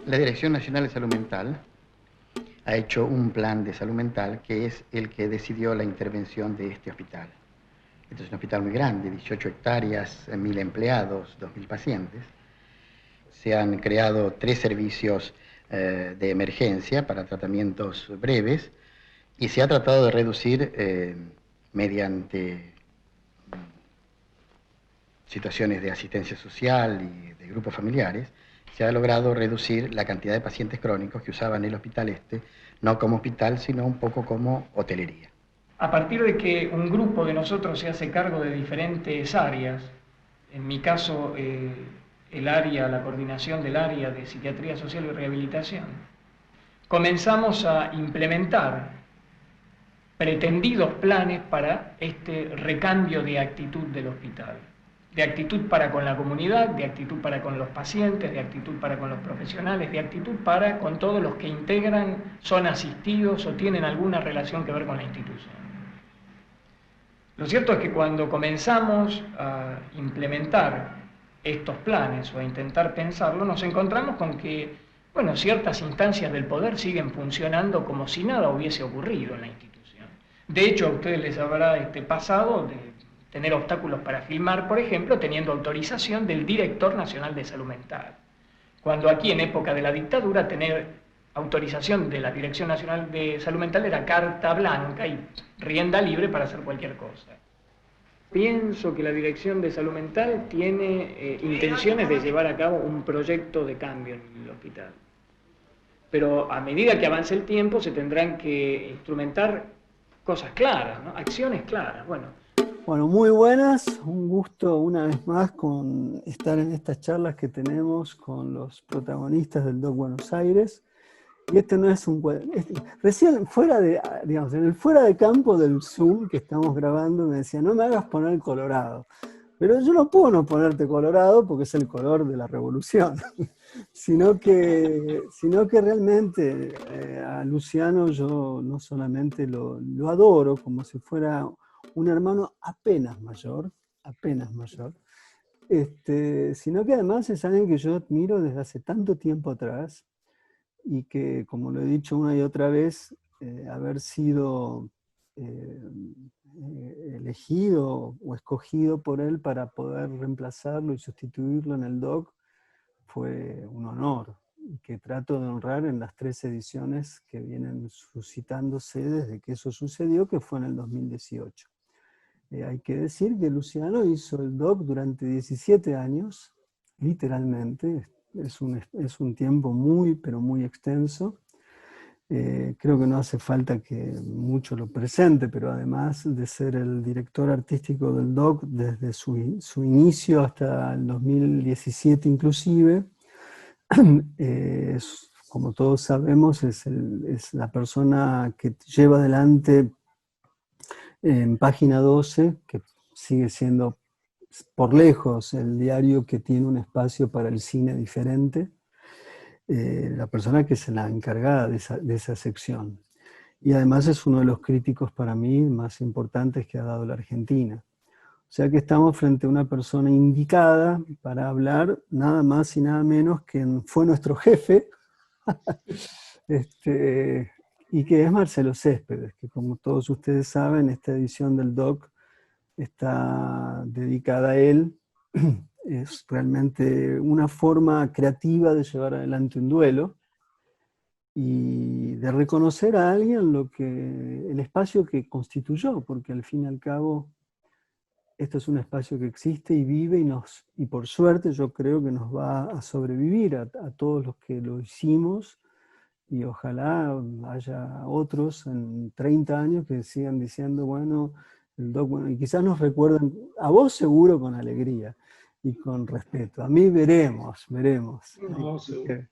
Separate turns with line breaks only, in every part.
La Dirección Nacional de Salud Mental ha hecho un plan de salud mental que es el que decidió la intervención de este hospital. Este es un hospital muy grande, 18 hectáreas, 1000 empleados, 2000 pacientes. Se han creado 3 servicios de emergencia para tratamientos breves y se ha tratado de reducir mediante situaciones de asistencia social y de grupos familiares, se ha logrado reducir la cantidad de pacientes crónicos que usaban el hospital este, no como hospital, sino un poco como hotelería.
A partir de que un grupo de nosotros se hace cargo de diferentes áreas, en mi caso la coordinación del área de psiquiatría social y rehabilitación, comenzamos a implementar pretendidos planes para este recambio de actitud del hospital. De actitud para con la comunidad, de actitud para con los pacientes, de actitud para con los profesionales, de actitud para con todos los que integran, son asistidos o tienen alguna relación que ver con la institución. Lo cierto es que cuando comenzamos a implementar estos planes o a intentar pensarlo, nos encontramos con que, bueno, ciertas instancias del poder siguen funcionando como si nada hubiese ocurrido en la institución. De hecho, a ustedes les habrá pasado de tener obstáculos para filmar, por ejemplo, teniendo autorización del Director Nacional de Salud Mental. Cuando aquí, en época de la dictadura, tener autorización de la Dirección Nacional de Salud Mental era carta blanca y rienda libre para hacer cualquier cosa. Pienso que la Dirección de Salud Mental tiene intenciones de llevar a cabo un proyecto de cambio en el hospital. Pero a medida que avance el tiempo se tendrán que instrumentar cosas claras, ¿no? Acciones claras.
Bueno, muy buenas, un gusto una vez más con estar en estas charlas que tenemos con los protagonistas del DOC Buenos Aires. Y este no es un... Recién fuera de, digamos, en el fuera de campo del Zoom que estamos grabando me decía, no me hagas poner colorado. Pero yo no puedo no ponerte colorado porque es el color de la revolución, sino que realmente a Luciano yo no solamente lo adoro como si fuera un hermano apenas mayor, sino que además es alguien que yo admiro desde hace tanto tiempo atrás y que, como lo he dicho una y otra vez, haber sido elegido o escogido por él para poder reemplazarlo y sustituirlo en el DOC fue un honor, y que trato de honrar en las 3 ediciones que vienen suscitándose desde que eso sucedió, que fue en el 2018. Hay que decir que Luciano hizo el DOC durante 17 años, literalmente, es un tiempo muy, pero muy extenso. Creo que no hace falta que mucho lo presente, pero además de ser el director artístico del DOC desde su inicio hasta el 2017 inclusive, como todos sabemos, es la persona que lleva adelante en Página 12, que sigue siendo por lejos el diario que tiene un espacio para el cine diferente, la persona que es la encargada de esa sección. Y además es uno de los críticos para mí más importantes que ha dado la Argentina. O sea que estamos frente a una persona indicada para hablar nada más y nada menos que fue nuestro jefe, y que es Marcelo Céspedes, que como todos ustedes saben, esta edición del DOC está dedicada a él. Es realmente una forma creativa de llevar adelante un duelo y de reconocer a alguien el espacio que constituyó, porque al fin y al cabo esto es un espacio que existe y vive y por suerte yo creo que nos va a sobrevivir a todos los que lo hicimos, y ojalá haya otros en 30 años que sigan diciendo, bueno, el DOC, bueno, y quizás nos recuerden, a vos seguro con alegría y con respeto, a mí veremos.
No, seguro.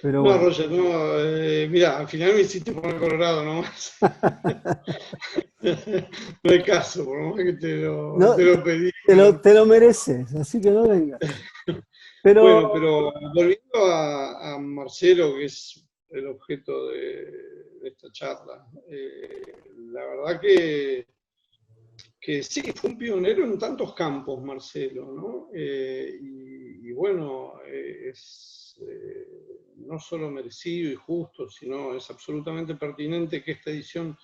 Pero
no,
bueno.
Roger, no, mira, al final me hiciste poner colorado nomás. No hay caso, por lo más que te lo pedí.
Te lo mereces, así que no vengas.
Bueno, pero volviendo a Marcelo, que es el objeto de esta charla, la verdad que sí, fue un pionero en tantos campos, Marcelo, ¿no? Y bueno, no solo merecido y justo, sino es absolutamente pertinente que esta edición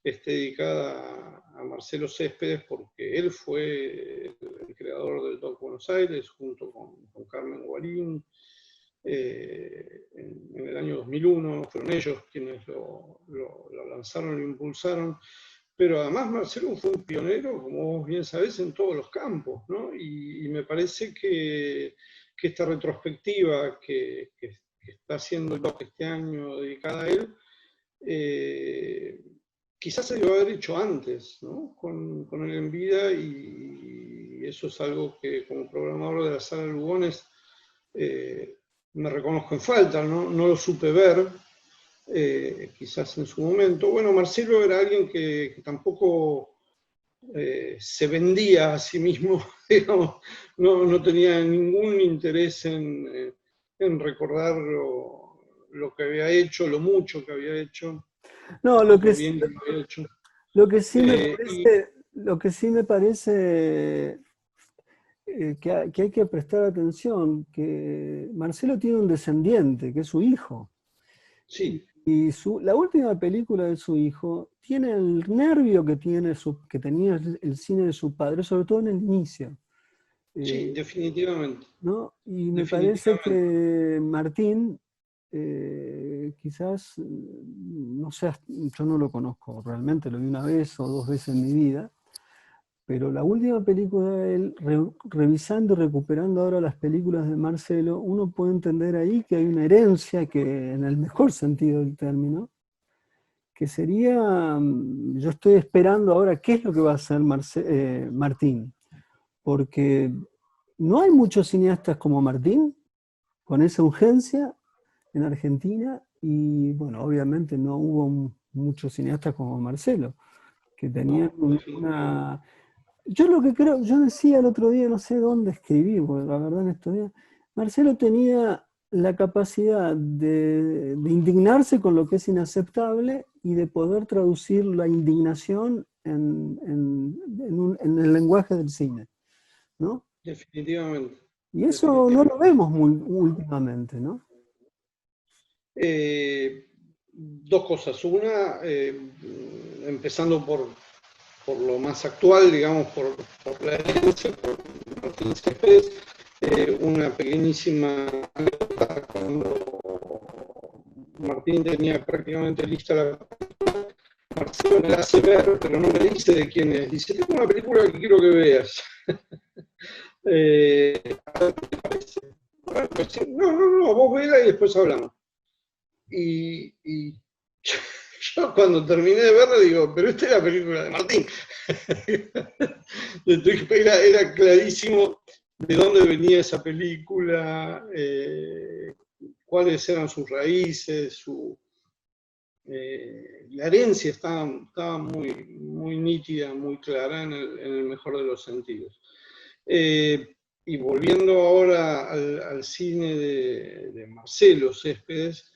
esté dedicada a Marcelo Céspedes, porque él fue el creador del DOC Buenos Aires, junto con Carmen Guarín, en el año 2001, fueron ellos quienes lo lanzaron, lo impulsaron, pero además Marcelo fue un pionero, como vos bien sabés, en todos los campos, ¿no? Y me parece que esta retrospectiva que está haciendo el DOC este año dedicada a él, quizás se debió haber hecho antes, ¿no? Con él en vida, y eso es algo que como programador de la Sala Lugones me reconozco en falta, ¿no? No lo supe ver, quizás en su momento. Bueno, Marcelo era alguien que tampoco se vendía a sí mismo, digamos, no tenía ningún interés en recordar lo que había hecho, lo mucho que había hecho,
No,
lo bien que lo había hecho.
Lo que sí me parece que hay que prestar atención, que Marcelo tiene un descendiente, que es su hijo.
Sí.
Y la última película de su hijo tiene el nervio que tenía el cine de su padre, sobre todo en el inicio.
Sí, definitivamente.
¿No? Y me parece que Martín, quizás, no sé, yo no lo conozco realmente, lo vi una vez o dos veces en mi vida, pero la última película de él, revisando y recuperando ahora las películas de Marcelo, uno puede entender ahí que hay una herencia que, en el mejor sentido del término, que sería, yo estoy esperando ahora qué es lo que va a hacer Martín, porque no hay muchos cineastas como Martín, con esa urgencia en Argentina, y bueno, obviamente no hubo muchos cineastas como Marcelo, que tenían una... Yo lo que creo, yo decía el otro día, no sé dónde escribí, porque la verdad en estos días, Marcelo tenía la capacidad de indignarse con lo que es inaceptable y de poder traducir la indignación en el lenguaje del cine, ¿no?
Definitivamente.
Y eso no lo vemos muy últimamente, ¿no?
Dos cosas. Una, empezando por lo más actual, digamos, por la herencia, por Martín Céspedes, una pequeñísima anécdota. Cuando Martín tenía prácticamente lista la película, Marcelo me la hace ver, pero no me dice de quién es. Dice, tengo una película que quiero que veas. A ver, ¿qué te parece? No, vos vela y después hablamos. Y yo cuando terminé de verla digo, pero esta es la película de Martín. Era clarísimo de dónde venía esa película, cuáles eran sus raíces, la herencia estaba muy, muy nítida, muy clara en el mejor de los sentidos. Y volviendo ahora al cine de Marcelo Céspedes,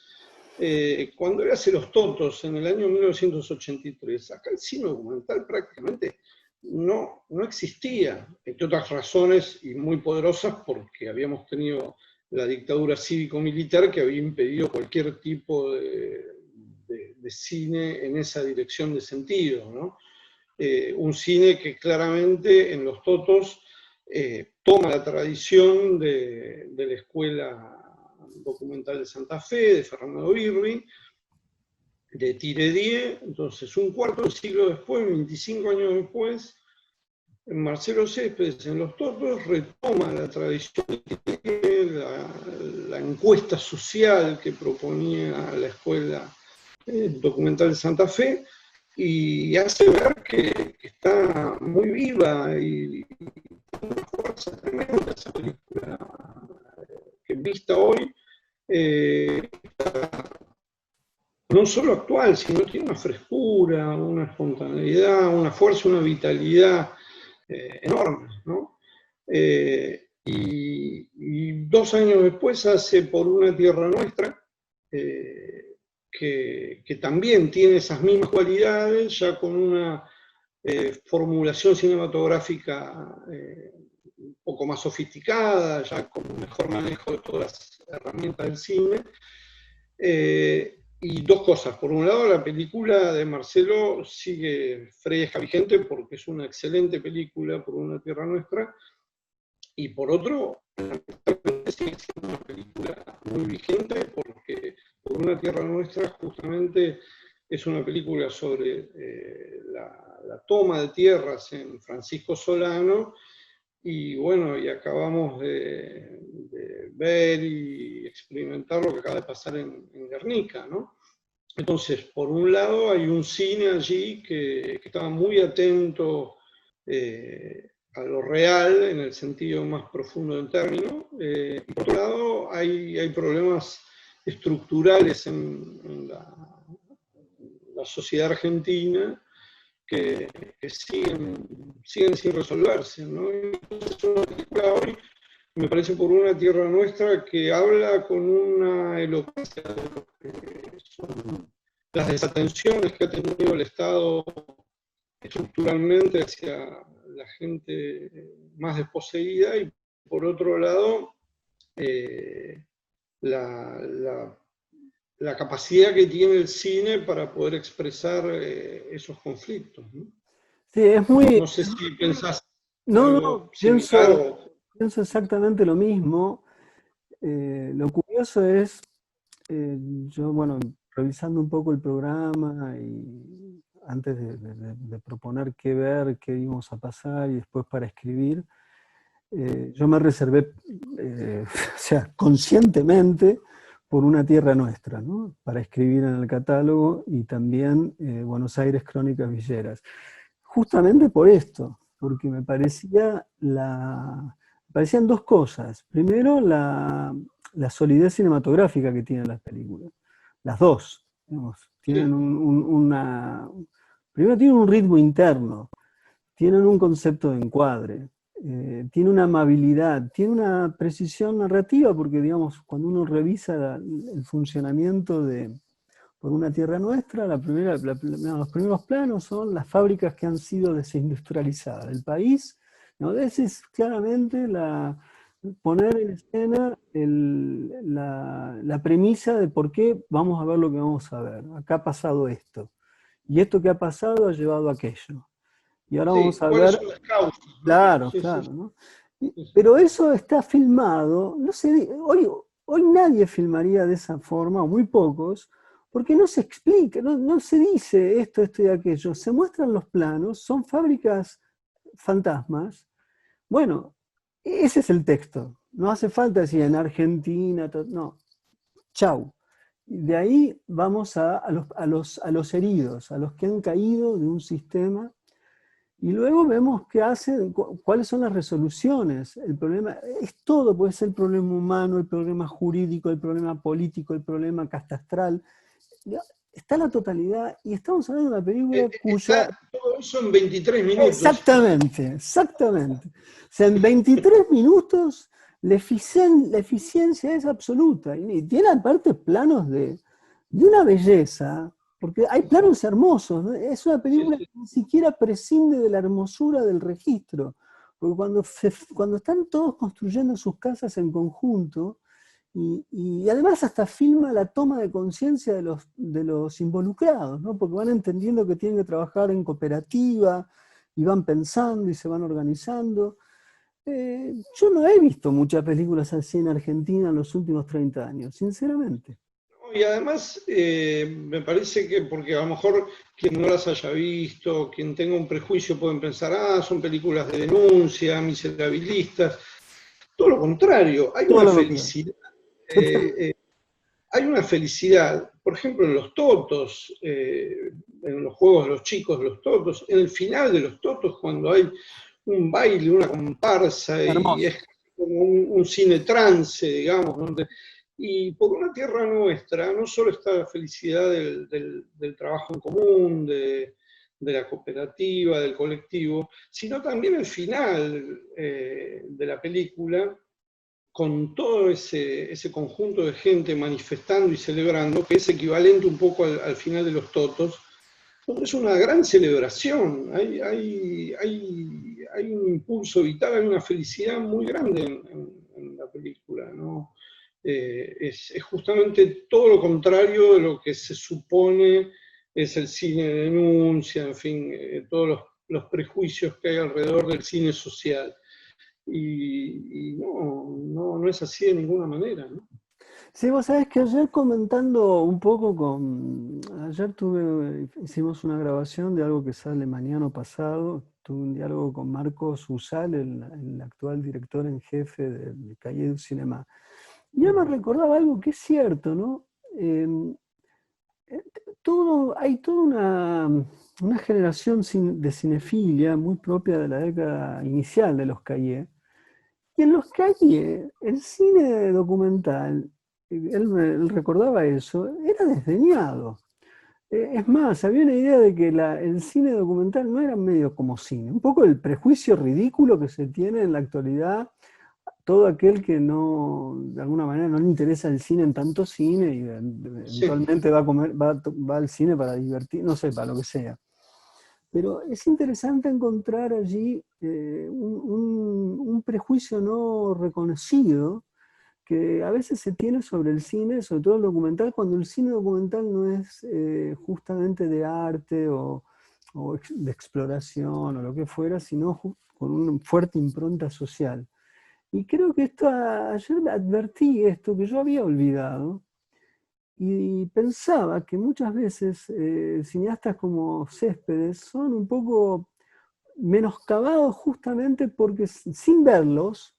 cuando él hace Los Totos en el año 1983, acá el cine documental prácticamente no existía, entre otras razones y muy poderosas, porque habíamos tenido la dictadura cívico-militar que había impedido cualquier tipo de cine en esa dirección de sentido, ¿no? Un cine que claramente en Los Totos toma la tradición de la escuela documental de Santa Fe, de Fernando Birri, de Tiredier. Entonces, un cuarto de siglo después, 25 años después, Marcelo Céspedes en Los Totos retoma la tradición de la encuesta social que proponía la escuela documental de Santa Fe, y hace ver que está muy viva y tiene una fuerza tremenda esa película, que vista hoy no solo actual, sino tiene una frescura, una espontaneidad, una fuerza, una vitalidad enorme, ¿no? Y 2 años después hace Por una tierra nuestra, que también tiene esas mismas cualidades, ya con una formulación cinematográfica un poco más sofisticada, ya con un mejor manejo de todas las herramientas del cine, Y dos cosas. Por un lado, la película de Marcelo sigue fresca, vigente, porque es una excelente película, Por una tierra nuestra. Y por otro, sigue siendo una película muy vigente, porque Por una tierra nuestra justamente es una película sobre la toma de tierras en Francisco Solano. Y bueno, y acabamos de ver y experimentar lo que acaba de pasar en Guernica, ¿no? Entonces, por un lado, hay un cine allí que estaba muy atento a lo real, en el sentido más profundo del término. Y por otro lado, hay problemas estructurales en la sociedad argentina que siguen sin resolverse, ¿no? Entonces, una película hoy me parece Por una tierra nuestra que habla con una elocuencia de lo que son las desatenciones que ha tenido el Estado estructuralmente hacia la gente más desposeída, y por otro lado la capacidad que tiene el cine para poder expresar esos conflictos, ¿no?
Sí, es muy...
No sé si pensás
No,
algo similar
pienso,
o...
pienso exactamente lo mismo. Lo curioso es, yo, bueno, revisando un poco el programa y antes de proponer qué ver, qué íbamos a pasar y después para escribir, yo me reservé, o sea, conscientemente, Por una tierra nuestra, ¿no? Para escribir en el catálogo, y también Buenos Aires, Crónicas Villeras. Justamente por esto, porque me parecían dos cosas. Primero, la solidez cinematográfica que tienen las películas. Las dos, digamos, tienen primero tienen un ritmo interno, tienen un concepto de encuadre, tiene una amabilidad, tiene una precisión narrativa, porque, digamos, cuando uno revisa el funcionamiento de Por una tierra nuestra, los primeros planos son las fábricas que han sido desindustrializadas del país, ¿no? Ese es claramente poner en escena la premisa de por qué vamos a ver lo que vamos a ver. Acá ha pasado esto, y esto que ha pasado ha llevado a aquello. Y ahora
Sí,
vamos a
¿cuáles
ver,
son las causas, ¿no?
claro,
Sí, sí,
claro, ¿no?
sí, sí.
Pero eso está filmado, no sé, hoy nadie filmaría de esa forma, o muy pocos, porque no se explica, no se dice esto y aquello, se muestran los planos, son fábricas fantasmas. Bueno, ese es el texto, no hace falta decir en Argentina, no, chau. De ahí vamos a los heridos, a los que han caído de un sistema. Y luego vemos qué hacen, cuáles son las resoluciones. El problema es todo, puede ser el problema humano, el problema jurídico, el problema político, el problema catastral. Está la totalidad, y estamos hablando de una película cuya...
Está todo eso en 23 minutos.
Exactamente, exactamente. O sea, en 23 minutos la eficiencia es absoluta. Y tiene aparte planos de una belleza, porque hay planos hermosos, ¿no? Es una película que ni siquiera prescinde de la hermosura del registro, porque cuando están todos construyendo sus casas en conjunto, y además hasta filma la toma de conciencia de los involucrados, ¿no? Porque van entendiendo que tienen que trabajar en cooperativa, y van pensando y se van organizando. Yo no he visto muchas películas así en Argentina en los últimos 30 años, sinceramente.
Y además, me parece que, porque a lo mejor quien no las haya visto, quien tenga un prejuicio, pueden pensar, son películas de denuncia, miserabilistas. Todo lo contrario, hay
Todo
una
lo contrario.
felicidad. Hay una felicidad, por ejemplo, en los totos, en los juegos de los chicos, los totos, en el final de los totos, cuando hay un baile, una comparsa, y
Hermoso.
es como un cine trance, digamos, y Por una tierra nuestra no solo está la felicidad del trabajo en común, de la cooperativa, del colectivo, sino también el final de la película, con todo ese conjunto de gente manifestando y celebrando, que es equivalente un poco al final de los totos, donde es una gran celebración, hay un impulso vital, hay una felicidad muy grande en la película, ¿no? es justamente todo lo contrario de lo que se supone es el cine de denuncia, en fin, todos los prejuicios que hay alrededor del cine social. Y no es así de ninguna manera, ¿no?
Sí, vos sabés que ayer comentando un poco ayer hicimos una grabación de algo que sale mañana pasado, tuve un diálogo con Marcos Usal, el actual director en jefe del Cahiers du Cinéma. Y él me recordaba algo que es cierto, ¿no? Hay toda una generación de cinefilia muy propia de la década inicial de los Cahiers. Y en los Cahiers, el cine documental, él recordaba eso, era desdeñado. Es más, había una idea de que el cine documental no era medio como cine. Un poco el prejuicio ridículo que se tiene en la actualidad, todo aquel que no, de alguna manera no le interesa el cine en tanto cine y eventualmente va al cine para divertir, no sé, para lo que sea. Pero es interesante encontrar allí un prejuicio no reconocido que a veces se tiene sobre el cine, sobre todo el documental, cuando el cine documental no es justamente de arte o de exploración o lo que fuera, sino con una fuerte impronta social. Y creo que ayer advertí esto que yo había olvidado, y pensaba que muchas veces cineastas como Céspedes son un poco menoscabados justamente porque sin verlos,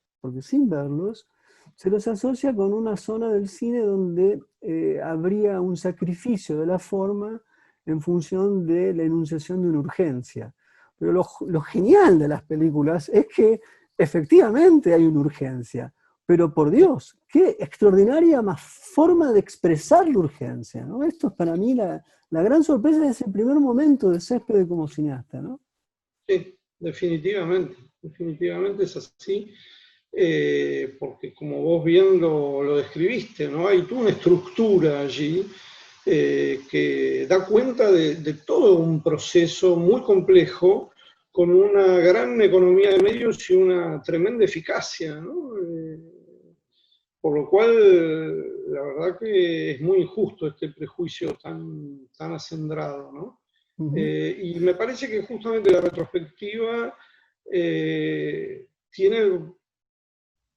se los asocia con una zona del cine donde habría un sacrificio de la forma en función de la enunciación de una urgencia. Pero lo genial de las películas es que efectivamente hay una urgencia, pero por Dios, qué extraordinaria más forma de expresar la urgencia, ¿no? Esto es para mí la gran sorpresa de ese primer momento de Céspedes como cineasta, ¿no?
Sí, definitivamente es así, porque como vos bien lo describiste, ¿no? Hay toda una estructura allí que da cuenta de todo un proceso muy complejo, con una gran economía de medios y una tremenda eficacia, ¿no? Por lo cual, la verdad que es muy injusto este prejuicio tan acendrado, ¿no? Y me parece que justamente la retrospectiva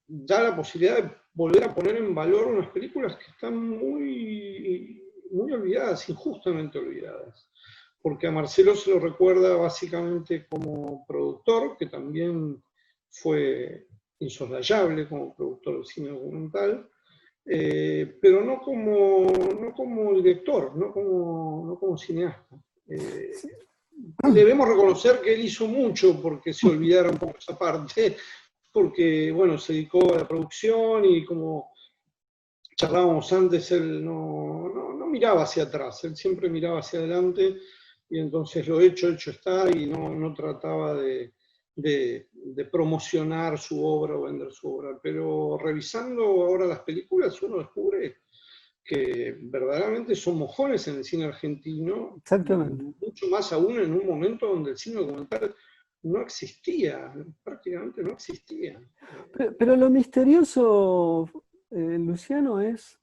da la posibilidad de volver a poner en valor unas películas que están muy olvidadas, injustamente olvidadas. Porque a Marcelo se lo recuerda básicamente como productor, que también fue insoslayable como productor de cine documental, pero no como director, no como cineasta. Debemos reconocer que él hizo mucho porque se olvidara un poco esa parte, porque, bueno, se dedicó a la producción y como charlábamos antes, él no miraba hacia atrás, él siempre miraba hacia adelante y entonces lo hecho está y no trataba de promocionar su obra o vender su obra. Pero revisando ahora las películas uno descubre que verdaderamente son mojones en el cine argentino,
Exactamente.
mucho más aún en un momento donde el cine documental no existía, prácticamente no existía.
Pero lo misterioso, Luciano, es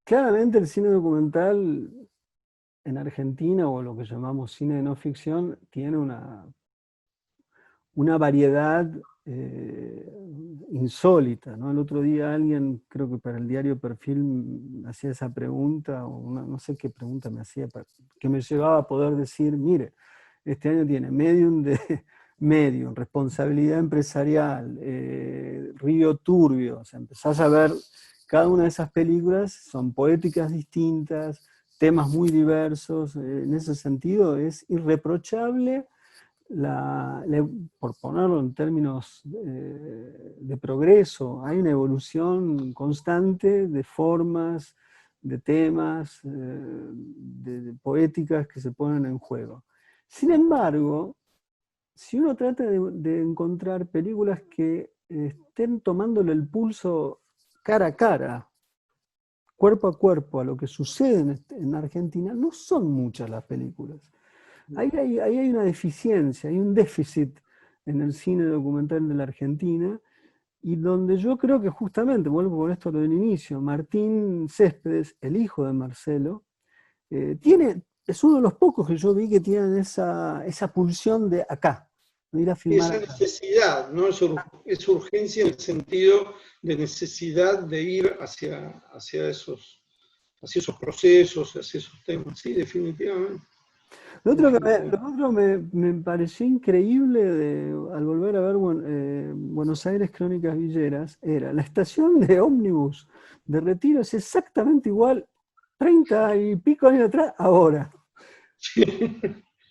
claramente el cine documental en Argentina, o lo que llamamos cine de no ficción, tiene una variedad insólita, ¿no? El otro día alguien, creo que para el diario Perfil, me hacía esa pregunta, o no sé qué pregunta me hacía, que me llevaba a poder decir, mire, este año tiene Medium, responsabilidad empresarial, Río Turbio, o sea, empezás a ver cada una de esas películas, son poéticas distintas, temas muy diversos, en ese sentido es irreprochable por ponerlo en términos de progreso, hay una evolución constante de formas, de temas, de poéticas que se ponen en juego. Sin embargo, si uno trata de encontrar películas que estén tomándole el pulso cara a cara, cuerpo a cuerpo, a lo que sucede en Argentina, no son muchas las películas. Ahí hay una deficiencia, hay un déficit en el cine documental de la Argentina, y donde yo creo que justamente, vuelvo con esto a lo del inicio, Martín Céspedes, el hijo de Marcelo, es uno de los pocos que yo vi que tienen esa pulsión de acá, de ir a filmar
Esa
acá.
necesidad, ¿no? Es urgencia en el sentido de necesidad de ir hacia esos procesos, hacia esos temas. Sí, definitivamente.
Lo otro me pareció increíble al volver a ver Buenos Aires Crónicas Villeras, era la estación de ómnibus de Retiro es exactamente igual 30 y pico años atrás, ahora.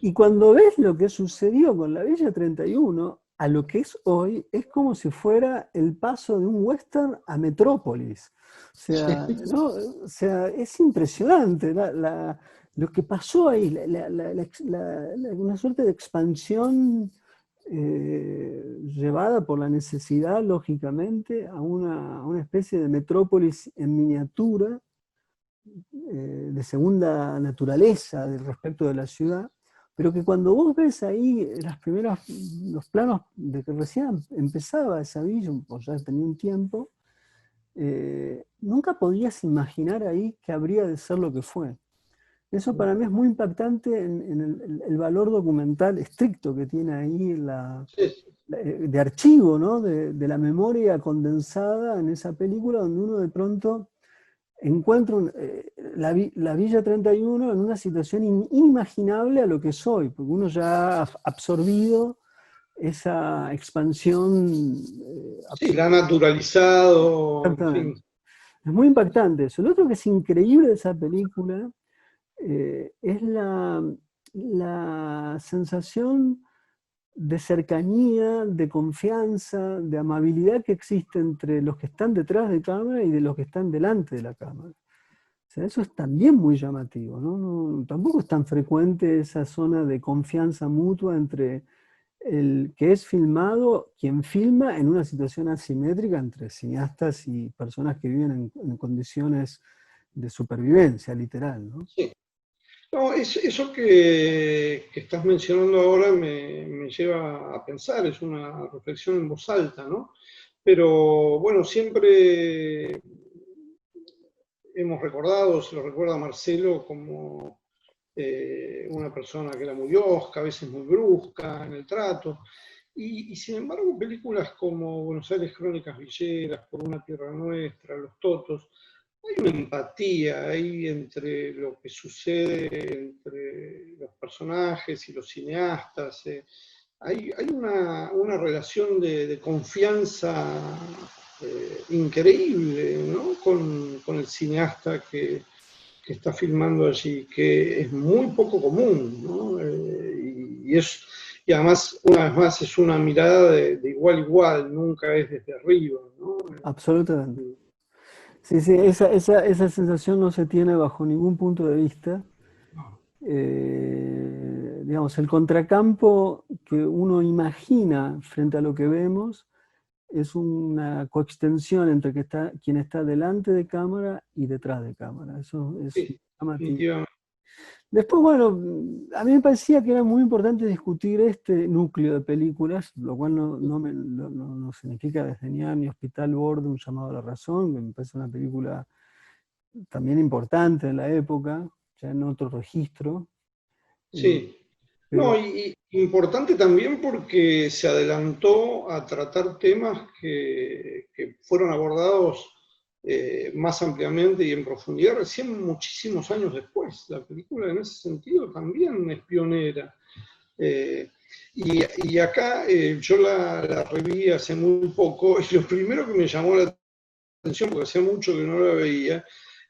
Y cuando ves lo que sucedió con la Villa 31 a lo que es hoy, es como si fuera el paso de un western a Metrópolis. O sea, ¿no? O sea, es impresionante lo que pasó ahí, una suerte de expansión llevada por la necesidad, lógicamente, a una especie de metrópolis en miniatura, de segunda naturaleza respecto de la ciudad, pero que cuando vos ves ahí los planos de que recién empezaba esa villa, o ya tenía un tiempo, nunca podías imaginar ahí que habría de ser lo que fue. Eso para mí es muy impactante en el valor documental estricto que tiene ahí de archivo, ¿no? de la memoria condensada en esa película, donde uno de pronto encuentra la Villa 31 en una situación inimaginable a lo que soy, porque uno ya ha absorbido esa expansión.
Sí, la ha naturalizado, en fin.
Es muy impactante eso. Lo otro que es increíble de esa película es la sensación de cercanía, de confianza, de amabilidad que existe entre los que están detrás de cámara y de los que están delante de la cámara. O sea, eso es también muy llamativo, ¿no? Tampoco es tan frecuente esa zona de confianza mutua entre el que es filmado, quien filma en una situación asimétrica entre cineastas y personas que viven en condiciones de supervivencia, literal, ¿no?
Sí. No, eso que estás mencionando ahora me lleva a pensar, es una reflexión en voz alta, ¿no? Pero bueno, siempre hemos recordado, se lo recuerda Marcelo, como una persona que era muy hosca, a veces muy brusca en el trato. Y sin embargo, películas como Buenos Aires Crónicas Villeras, Por una tierra nuestra, Los Totos, hay una empatía ahí entre lo que sucede entre los personajes y los cineastas. Hay una relación de confianza increíble, ¿no? con el cineasta que está filmando allí, que es muy poco común, ¿no? Y además, una vez más, es una mirada de igual a igual, nunca es desde arriba, ¿no?
Absolutamente. Sí, esa sensación no se tiene bajo ningún punto de vista. Digamos, el contracampo que uno imagina frente a lo que vemos es una coextensión entre quien está delante de cámara y detrás de cámara. Eso es llamativo. Después, bueno, a mí me parecía que era muy importante discutir este núcleo de películas, lo cual no significa desdeñar ni Hospital Borde, Un llamado a la razón, que me parece una película también importante en la época, ya en otro registro.
Sí. No, y importante también porque se adelantó a tratar temas que fueron abordados más ampliamente y en profundidad recién muchísimos años después. La película en ese sentido también es pionera. Y acá yo la reví hace muy poco y lo primero que me llamó la atención, porque hacía mucho que no la veía,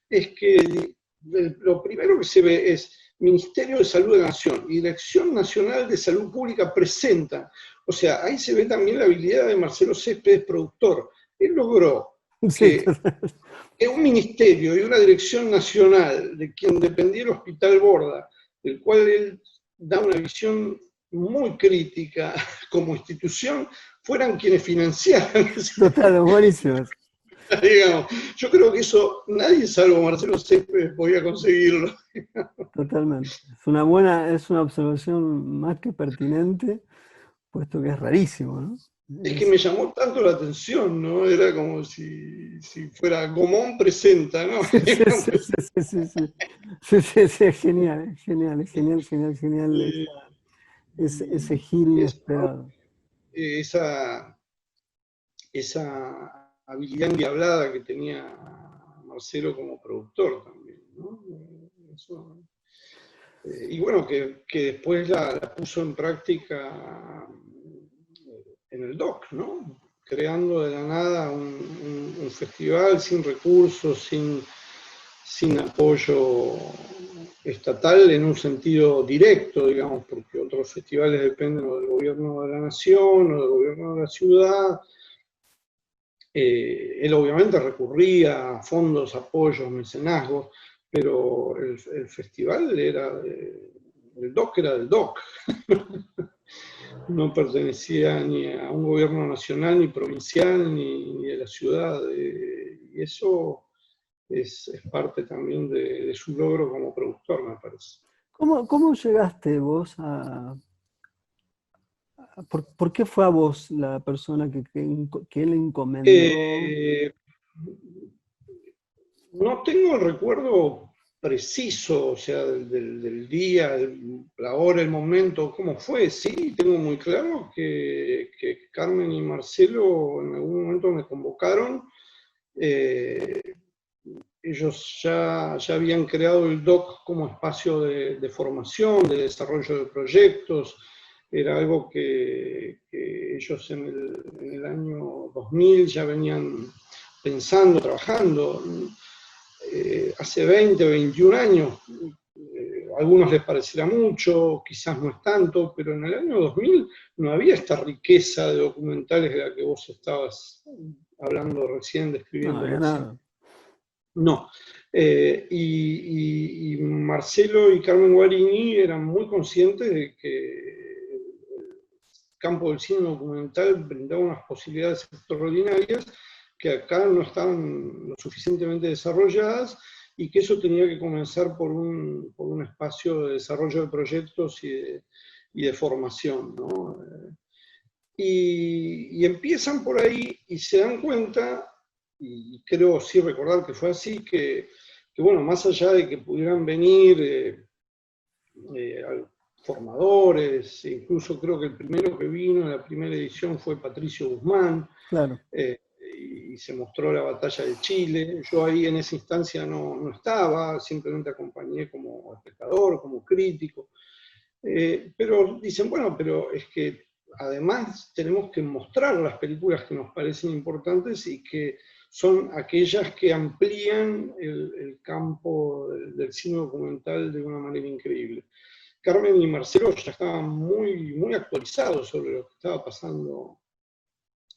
es que lo primero que se ve es Ministerio de Salud de la Nación y Dirección Nacional de Salud Pública presentan. O sea, ahí se ve también la habilidad de Marcelo Céspedes, productor. Él logró que un ministerio y una dirección nacional de quien dependía el Hospital Borda, del cual él da una visión muy crítica como institución, fueran quienes financiaran.
Total, buenísimo.
Digamos, yo creo que eso nadie salvo Marcelo Céspedes podía conseguirlo.
Totalmente. Es una observación más que pertinente, puesto que es rarísimo, ¿no?
Es que me llamó tanto la atención, ¿no? Era como si fuera Gomón presenta, ¿no?
Sí, sí, sí, sí, sí, sí, sí. Sí, sí, sí, es genial, es genial, es genial, genial, genial
Eh,
ese
y
giro
eso,
inesperado.
esa habilidad endiablada que tenía Marcelo como productor también, ¿no? Eso, y bueno, que después la puso en práctica en el DOC, ¿no? Creando de la nada un festival sin recursos, sin apoyo estatal en un sentido directo, digamos, porque otros festivales dependen o del gobierno de la nación o del gobierno de la ciudad. Él obviamente recurría a fondos, apoyos, mecenazgos, pero el festival era, el DOC era del DOC. No pertenecía ni a un gobierno nacional, ni provincial, ni de la ciudad. Y eso es parte también de su logro como productor, me parece.
¿Cómo llegaste vos por qué fue a vos la persona que él encomendó?
Eh, no tengo el recuerdo preciso, o sea, del día, la hora, el momento, cómo fue. Sí, tengo muy claro que Carmen y Marcelo en algún momento me convocaron. Ellos ya habían creado el DOC como espacio de formación, de desarrollo de proyectos. Era algo que ellos en el año 2000 ya venían pensando, trabajando. Hace 20 o 21 años, a algunos les parecerá mucho, quizás no es tanto, pero en el año 2000 no había esta riqueza de documentales de la que vos estabas hablando recién,
No,
describiendo
había
recién.
nada.
No. Y Marcelo y Carmen Guarini eran muy conscientes de que el campo del cine documental brindaba unas posibilidades extraordinarias que acá no estaban lo suficientemente desarrolladas y que eso tenía que comenzar por un espacio de desarrollo de proyectos y de formación, ¿no? Y empiezan por ahí y se dan cuenta, y creo sí recordar que fue así, que bueno, más allá de que pudieran venir formadores, incluso creo que el primero que vino en la primera edición fue Patricio Guzmán,
Claro.
y se mostró la batalla de Chile. Yo ahí en esa instancia no estaba, simplemente acompañé como espectador, como crítico. Pero dicen, bueno, pero es que además tenemos que mostrar las películas que nos parecen importantes y que son aquellas que amplían el campo del cine documental de una manera increíble. Carmen y Marcelo ya estaban muy actualizados sobre lo que estaba pasando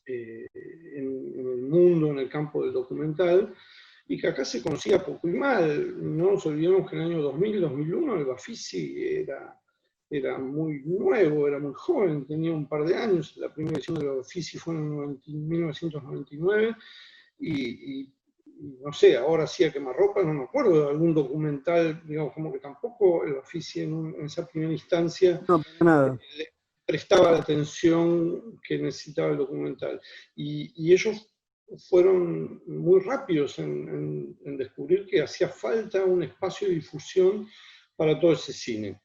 en el mundo, en el campo del documental, y que acá se conocía poco y mal. No nos olvidemos que en el año 2000, 2001 el Bafisi era muy nuevo, era muy joven, tenía un par de años. La primera edición del Bafisi fue en 1999, y no sé, ahora sí a quemarropa, no me acuerdo de algún documental, digamos, como que tampoco el Bafisi en esa primera instancia
No, para nada.
prestaba la atención que necesitaba el documental. Y ellos fueron muy rápidos en descubrir que hacía falta un espacio de difusión para todo ese cine.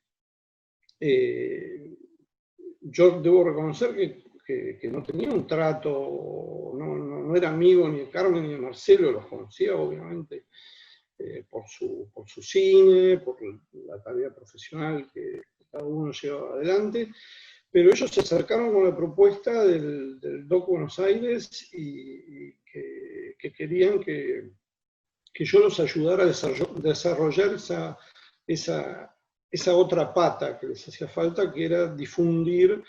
Yo debo reconocer que no tenía un trato, no era amigo ni de Carmen ni de Marcelo, los conocía obviamente por su cine, por la tarea profesional que cada uno llevaba adelante, pero ellos se acercaron con la propuesta del DOC Buenos Aires y que querían que yo los ayudara a desarrollar esa otra pata que les hacía falta, que era difundir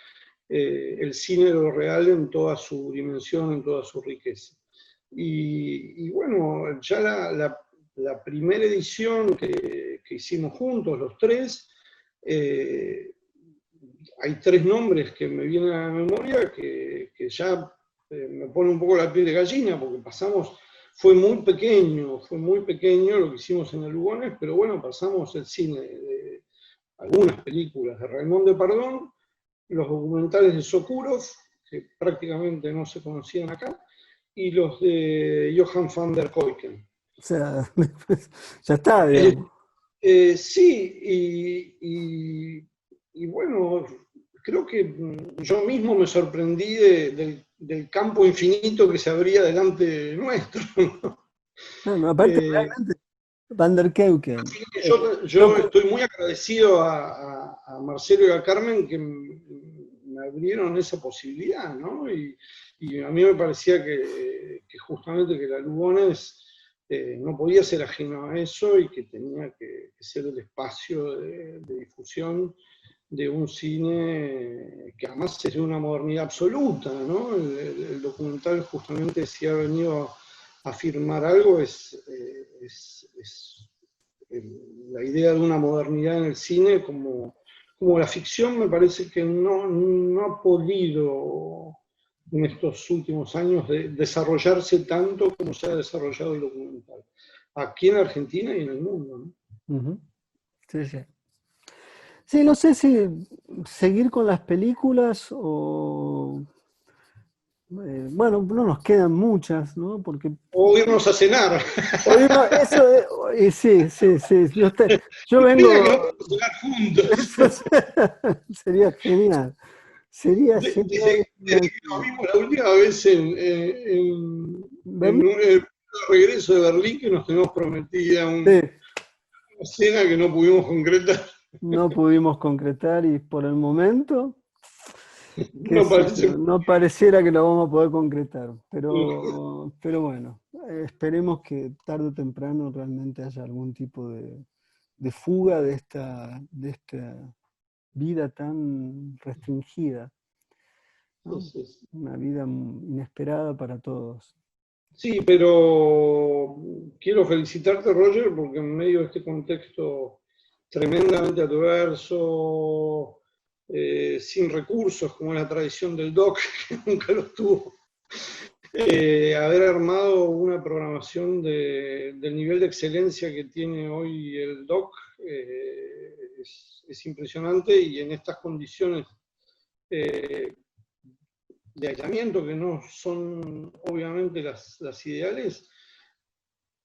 el cine de lo real en toda su dimensión, en toda su riqueza. Y bueno, ya la primera edición que hicimos juntos, los tres, hay tres nombres que me vienen a la memoria que ya me pone un poco la piel de gallina, porque fue muy pequeño lo que hicimos en el Lugones, pero bueno, pasamos el cine de algunas películas de Raymond Depardón, los documentales de Sokurov, que prácticamente no se conocían acá, y los de Johan van der Keuken.
O sea, ya está, digamos.
Sí, y bueno, creo que yo mismo me sorprendí del campo infinito que se abría delante nuestro, ¿no?
No, aparte, realmente, Van der Keuken.
Yo estoy muy agradecido a Marcelo y a Carmen que me abrieron esa posibilidad, ¿no? Y a mí me parecía que justamente que la Lugones no podía ser ajeno a eso y que tenía que ser el espacio de difusión de un cine que además es de una modernidad absoluta, ¿no? El documental justamente si ha venido a afirmar algo es la idea de una modernidad en el cine como la ficción me parece que no ha podido en estos últimos años desarrollarse tanto como se ha desarrollado el documental, aquí en Argentina y en el mundo, ¿no?
Uh-huh. Sí, sí. Sí, no sé si seguir con las películas o... bueno, no nos quedan muchas, ¿no? Porque...
O irnos a cenar.
Sí. Yo vengo...
Que no podemos cenar juntos.
Sería genial. Sería genial.
Desde que nos vimos la última vez en el regreso de Berlín, que nos teníamos prometida una cena que no pudimos concretar.
No pudimos concretar y por el momento no pareciera que lo vamos a poder concretar, pero bueno, esperemos que tarde o temprano realmente haya algún tipo de fuga de esta vida tan restringida, ¿no? Una vida inesperada para todos.
Sí, pero quiero felicitarte, Roger, porque en medio de este contexto tremendamente adverso, sin recursos, como la tradición del DOC, que nunca los tuvo, haber armado una programación del nivel de excelencia que tiene hoy el DOC es impresionante, y en estas condiciones de aislamiento, que no son obviamente las ideales,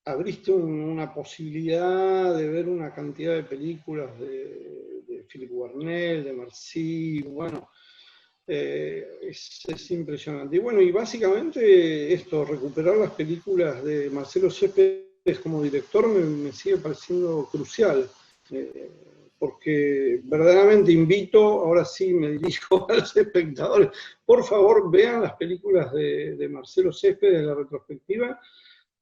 abriste una posibilidad de ver una cantidad de películas de Philip Warnell, de Marcy, bueno, es impresionante. Y bueno, y básicamente esto, recuperar las películas de Marcelo Céspedes como director me sigue pareciendo crucial, porque verdaderamente invito, ahora sí me dirijo a los espectadores, por favor vean las películas de Marcelo Céspedes de la retrospectiva,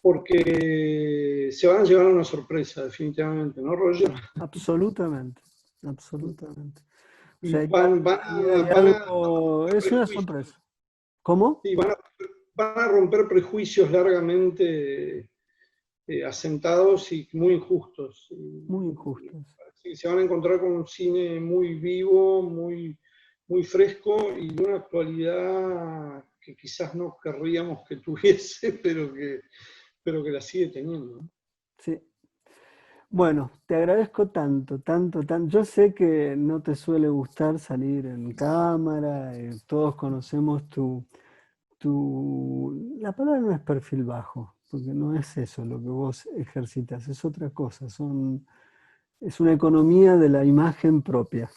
porque se van a llevar una sorpresa, definitivamente, ¿no, Roger?
Absolutamente, absolutamente. O
sea,
es una sorpresa. ¿Cómo?
Sí, van a romper prejuicios largamente asentados y muy injustos.
Muy injustos.
Se van a encontrar con un cine muy vivo, muy fresco y de una actualidad que quizás no querríamos que tuviese, pero que la sigue teniendo.
Sí. Bueno, te agradezco tanto. Yo sé que no te suele gustar salir en cámara, todos conocemos la palabra no es perfil bajo, porque no es eso lo que vos ejercitas, es otra cosa, es una economía de la imagen propia.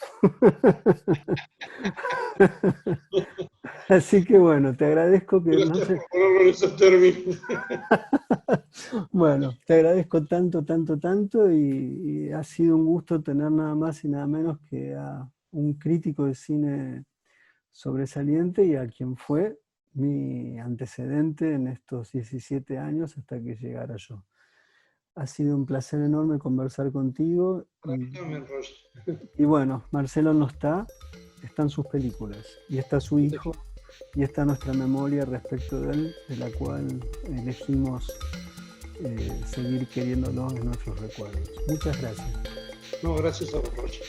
Así que bueno, te agradezco que...
Gracias por ponerlo en esos términos.
Bueno, te agradezco tanto y ha sido un gusto tener nada más y nada menos que a un crítico de cine sobresaliente y a quien fue mi antecedente en estos 17 años hasta que llegara yo. Ha sido un placer enorme conversar contigo. Y bueno, Marcelo no están sus películas, y está su hijo, y está nuestra memoria respecto de él, de la cual elegimos seguir queriéndolo en nuestros recuerdos. Muchas gracias.
No, gracias a vos, Roger.